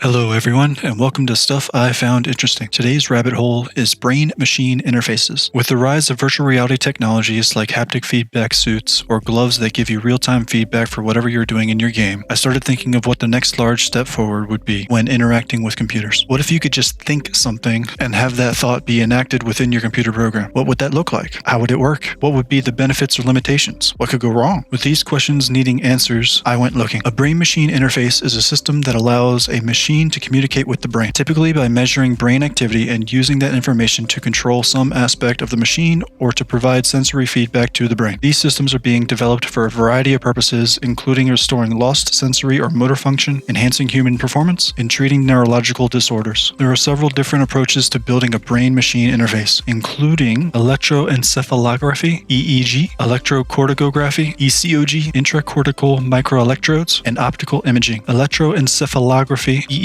Hello everyone, and welcome to Stuff I Found Interesting. Today's rabbit hole is brain-machine interfaces. With the rise of virtual reality technologies like haptic feedback suits or gloves that give you real-time feedback for whatever you're doing in your game, I started thinking of what the next large step forward would be when interacting with computers. What if you could just think something and have that thought be enacted within your computer program? What would that look like? How would it work? What would be the benefits or limitations? What could go wrong? With these questions needing answers, I went looking. A brain-machine interface is a system that allows a machine to communicate with the brain, typically by measuring brain activity and using that information to control some aspect of the machine or to provide sensory feedback to the brain. These systems are being developed for a variety of purposes, including restoring lost sensory or motor function, enhancing human performance, and treating neurological disorders. There are several different approaches to building a brain-machine interface, including electroencephalography, EEG, electrocorticography, ECOG, intracortical microelectrodes, and optical imaging. Electroencephalography, EEG,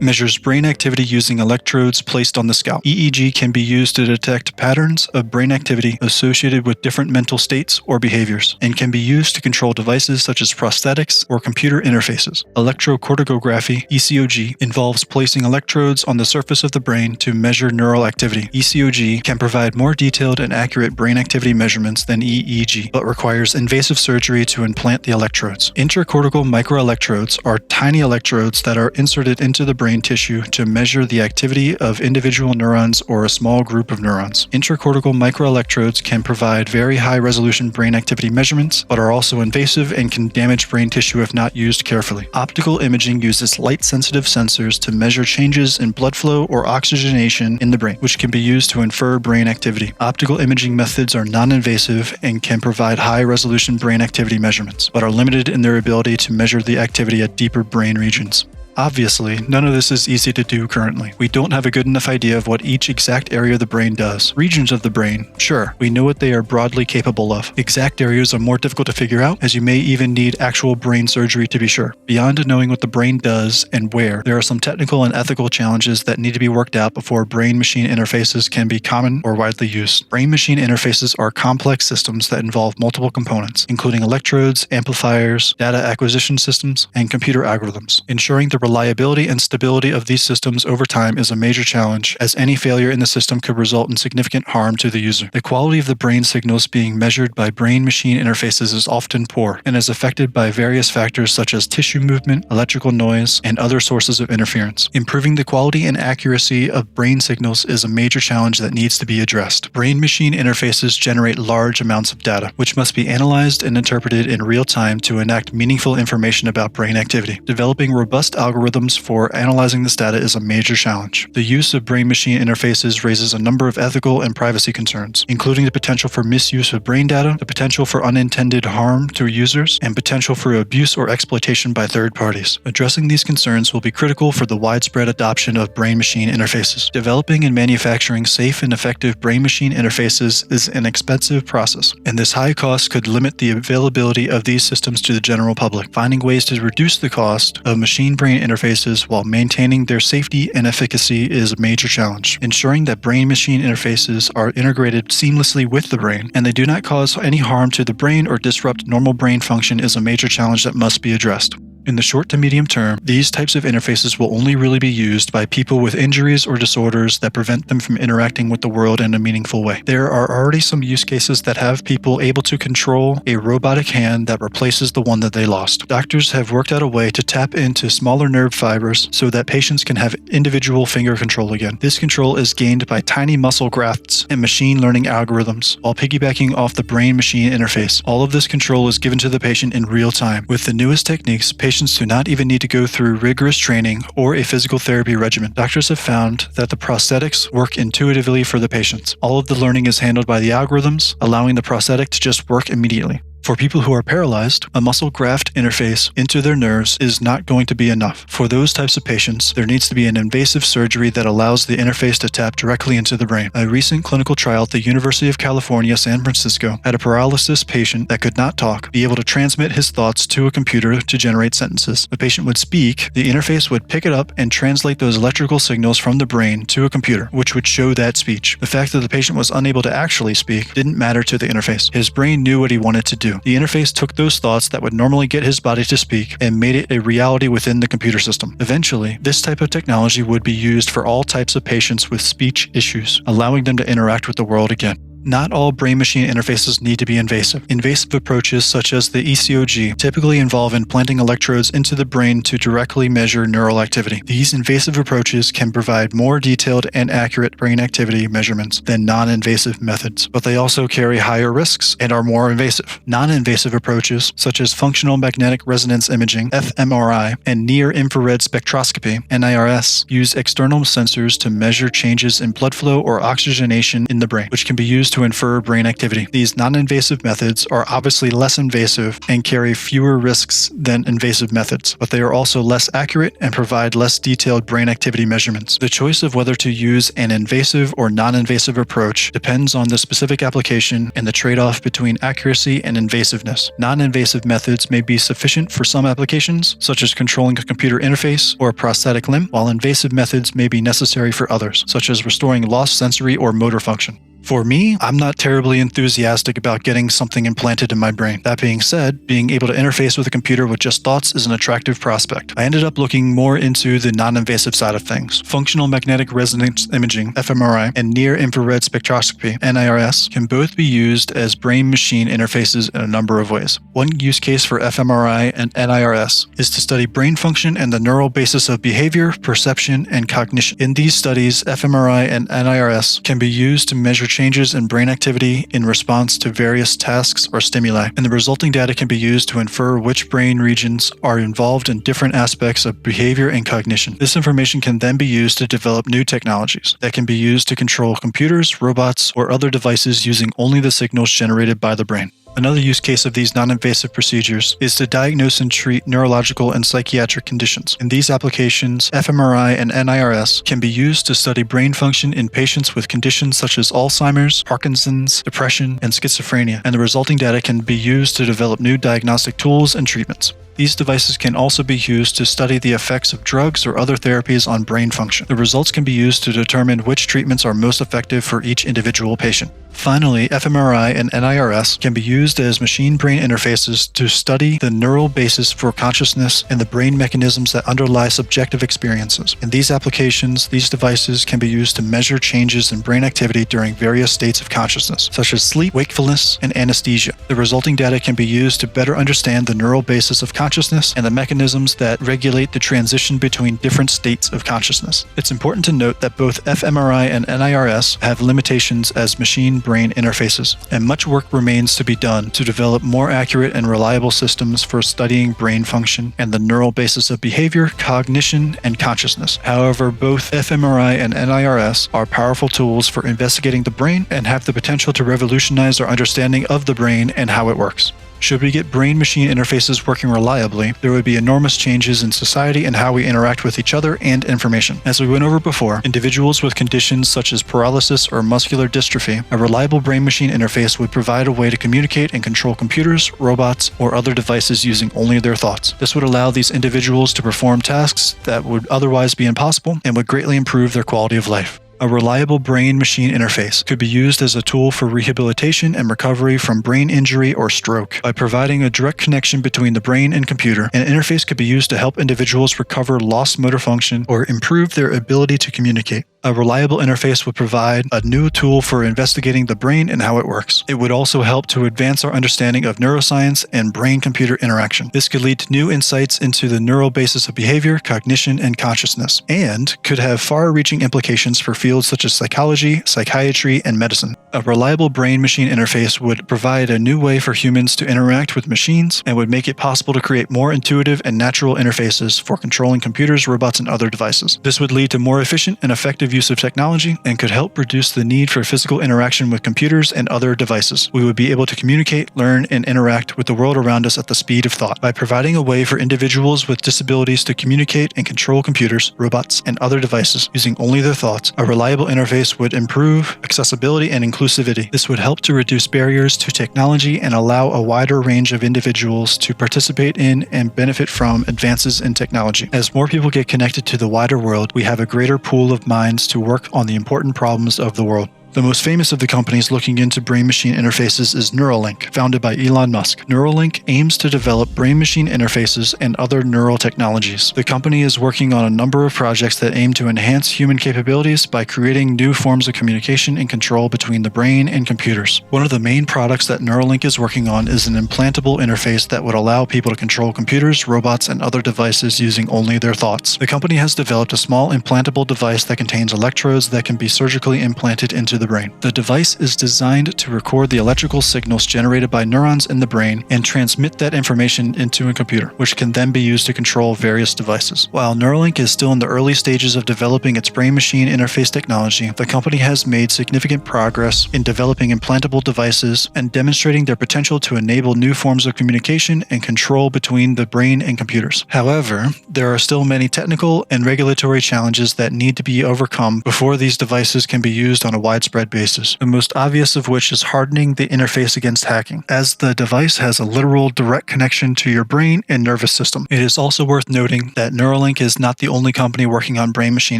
measures brain activity using electrodes placed on the scalp. EEG can be used to detect patterns of brain activity associated with different mental states or behaviors, and can be used to control devices such as prosthetics or computer interfaces. Electrocorticography, ECOG, involves placing electrodes on the surface of the brain to measure neural activity. ECOG can provide more detailed and accurate brain activity measurements than EEG, but requires invasive surgery to implant the electrodes. Intracortical microelectrodes are tiny electrodes that are inserted into the brain tissue to measure the activity of individual neurons or a small group of neurons. Intracortical microelectrodes can provide very high-resolution brain activity measurements, but are also invasive and can damage brain tissue if not used carefully. Optical imaging uses light-sensitive sensors to measure changes in blood flow or oxygenation in the brain, which can be used to infer brain activity. Optical imaging methods are non-invasive and can provide high-resolution brain activity measurements, but are limited in their ability to measure the activity at deeper brain regions. Obviously, none of this is easy to do currently. We don't have a good enough idea of what each exact area of the brain does. Regions of the brain, sure, we know what they are broadly capable of. Exact areas are more difficult to figure out, as you may even need actual brain surgery to be sure. Beyond knowing what the brain does and where, there are some technical and ethical challenges that need to be worked out before brain-machine interfaces can be common or widely used. Brain-machine interfaces are complex systems that involve multiple components, including electrodes, amplifiers, data acquisition systems, and computer algorithms. Ensuring the reliability and stability of these systems over time is a major challenge, as any failure in the system could result in significant harm to the user. The quality of the brain signals being measured by brain-machine interfaces is often poor, and is affected by various factors such as tissue movement, electrical noise, and other sources of interference. Improving the quality and accuracy of brain signals is a major challenge that needs to be addressed. Brain-machine interfaces generate large amounts of data, which must be analyzed and interpreted in real time to enact meaningful information about brain activity. Developing robust algorithms for analyzing this data is a major challenge. The use of brain-machine interfaces raises a number of ethical and privacy concerns, including the potential for misuse of brain data, the potential for unintended harm to users, and potential for abuse or exploitation by third parties. Addressing these concerns will be critical for the widespread adoption of brain-machine interfaces. Developing and manufacturing safe and effective brain-machine interfaces is an expensive process, and this high cost could limit the availability of these systems to the general public. Finding ways to reduce the cost of machine-brain interfaces while maintaining their safety and efficacy is a major challenge. Ensuring that brain-machine interfaces are integrated seamlessly with the brain and they do not cause any harm to the brain or disrupt normal brain function is a major challenge that must be addressed. In the short to medium term, these types of interfaces will only really be used by people with injuries or disorders that prevent them from interacting with the world in a meaningful way. There are already some use cases that have people able to control a robotic hand that replaces the one that they lost. Doctors have worked out a way to tap into smaller nerve fibers so that patients can have individual finger control again. This control is gained by tiny muscle grafts and machine learning algorithms, while piggybacking off the brain-machine interface. All of this control is given to the patient in real time. With the newest techniques, patients do not even need to go through rigorous training or a physical therapy regimen. Doctors have found that the prosthetics work intuitively for the patients. All of the learning is handled by the algorithms, allowing the prosthetic to just work immediately. For people who are paralyzed, a muscle graft interface into their nerves is not going to be enough. For those types of patients, there needs to be an invasive surgery that allows the interface to tap directly into the brain. A recent clinical trial at the University of California, San Francisco, had a paralysis patient that could not talk be able to transmit his thoughts to a computer to generate sentences. The patient would speak, the interface would pick it up and translate those electrical signals from the brain to a computer, which would show that speech. The fact that the patient was unable to actually speak didn't matter to the interface. His brain knew what he wanted to do. do. The interface took those thoughts that would normally get his body to speak and made it a reality within the computer system. Eventually, this type of technology would be used for all types of patients with speech issues, allowing them to interact with the world again. Not all brain-machine interfaces need to be invasive. Invasive approaches such as the ECOG typically involve implanting electrodes into the brain to directly measure neural activity. These invasive approaches can provide more detailed and accurate brain activity measurements than non-invasive methods, but they also carry higher risks and are more invasive. Non-invasive approaches such as functional magnetic resonance imaging (fMRI) and near-infrared spectroscopy (NIRS) use external sensors to measure changes in blood flow or oxygenation in the brain, which can be used to infer brain activity. These non-invasive methods are obviously less invasive and carry fewer risks than invasive methods, but they are also less accurate and provide less detailed brain activity measurements. The choice of whether to use an invasive or non-invasive approach depends on the specific application and the trade-off between accuracy and invasiveness. Non-invasive methods may be sufficient for some applications, such as controlling a computer interface or a prosthetic limb, while invasive methods may be necessary for others, such as restoring lost sensory or motor function. For me, I'm not terribly enthusiastic about getting something implanted in my brain. That being said, being able to interface with a computer with just thoughts is an attractive prospect. I ended up looking more into the non-invasive side of things. Functional magnetic resonance imaging, fMRI, and near-infrared spectroscopy, NIRS, can both be used as brain-machine interfaces in a number of ways. One use case for fMRI and NIRS is to study brain function and the neural basis of behavior, perception, and cognition. In these studies, fMRI and NIRS can be used to measure changes in brain activity in response to various tasks or stimuli, and the resulting data can be used to infer which brain regions are involved in different aspects of behavior and cognition. This information can then be used to develop new technologies that can be used to control computers, robots, or other devices using only the signals generated by the brain. Another use case of these non-invasive procedures is to diagnose and treat neurological and psychiatric conditions. In these applications, fMRI and NIRS can be used to study brain function in patients with conditions such as Alzheimer's, Parkinson's, depression, and schizophrenia, and the resulting data can be used to develop new diagnostic tools and treatments. These devices can also be used to study the effects of drugs or other therapies on brain function. The results can be used to determine which treatments are most effective for each individual patient. Finally, fMRI and NIRS can be used as machine-brain interfaces to study the neural basis for consciousness and the brain mechanisms that underlie subjective experiences. In these applications, these devices can be used to measure changes in brain activity during various states of consciousness, such as sleep, wakefulness, and anesthesia. The resulting data can be used to better understand the neural basis of consciousness and the mechanisms that regulate the transition between different states of consciousness. It's important to note that both fMRI and NIRS have limitations as machine-brain interfaces, and much work remains to be done to develop more accurate and reliable systems for studying brain function and the neural basis of behavior, cognition, and consciousness. However, both fMRI and NIRS are powerful tools for investigating the brain and have the potential to revolutionize our understanding of the brain and how it works. Should we get brain-machine interfaces working reliably, there would be enormous changes in society and how we interact with each other and information. As we went over before, individuals with conditions such as paralysis or muscular dystrophy, a reliable brain-machine interface would provide a way to communicate and control computers, robots, or other devices using only their thoughts. This would allow these individuals to perform tasks that would otherwise be impossible and would greatly improve their quality of life. A reliable brain-machine interface could be used as a tool for rehabilitation and recovery from brain injury or stroke. By providing a direct connection between the brain and computer, an interface could be used to help individuals recover lost motor function or improve their ability to communicate. A reliable interface would provide a new tool for investigating the brain and how it works. It would also help to advance our understanding of neuroscience and brain-computer interaction. This could lead to new insights into the neural basis of behavior, cognition, and consciousness, and could have far-reaching implications for fields such as psychology, psychiatry, and medicine. A reliable brain-machine interface would provide a new way for humans to interact with machines and would make it possible to create more intuitive and natural interfaces for controlling computers, robots, and other devices. This would lead to more efficient and effective use of technology and could help reduce the need for physical interaction with computers and other devices. We would be able to communicate, learn, and interact with the world around us at the speed of thought. By providing a way for individuals with disabilities to communicate and control computers, robots, and other devices using only their thoughts, a reliable interface would improve accessibility and inclusivity. This would help to reduce barriers to technology and allow a wider range of individuals to participate in and benefit from advances in technology. As more people get connected to the wider world, we have a greater pool of minds to work on the important problems of the world. The most famous of the companies looking into brain-machine interfaces is Neuralink, founded by Elon Musk. Neuralink aims to develop brain-machine interfaces and other neural technologies. The company is working on a number of projects that aim to enhance human capabilities by creating new forms of communication and control between the brain and computers. One of the main products that Neuralink is working on is an implantable interface that would allow people to control computers, robots, and other devices using only their thoughts. The company has developed a small implantable device that contains electrodes that can be surgically implanted into the brain. The device is designed to record the electrical signals generated by neurons in the brain and transmit that information into a computer, which can then be used to control various devices. While Neuralink is still in the early stages of developing its brain-machine interface technology, the company has made significant progress in developing implantable devices and demonstrating their potential to enable new forms of communication and control between the brain and computers. However, there are still many technical and regulatory challenges that need to be overcome before these devices can be used on a widespread basis. The most obvious of which is hardening the interface against hacking, as the device has a literal direct connection to your brain and nervous system. It is also worth noting that Neuralink is not the only company working on brain-machine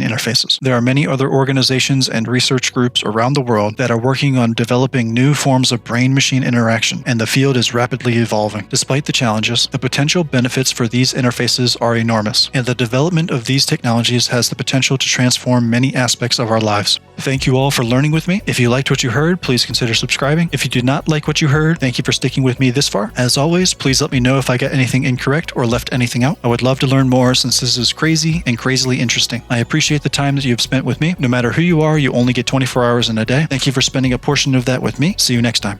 interfaces. There are many other organizations and research groups around the world that are working on developing new forms of brain-machine interaction, and the field is rapidly evolving. Despite the challenges, the potential benefits for these interfaces are enormous, and the development of these technologies has the potential to transform many aspects of our lives. Thank you all for learning with me. If you liked what you heard, please consider subscribing. If you did not like what you heard, thank you for sticking with me this far. As always, please let me know if I got anything incorrect or left anything out. I would love to learn more since this is crazy and crazily interesting. I appreciate the time that you have spent with me. No matter who you are, you only get 24 hours in a day. Thank you for spending a portion of that with me. See you next time.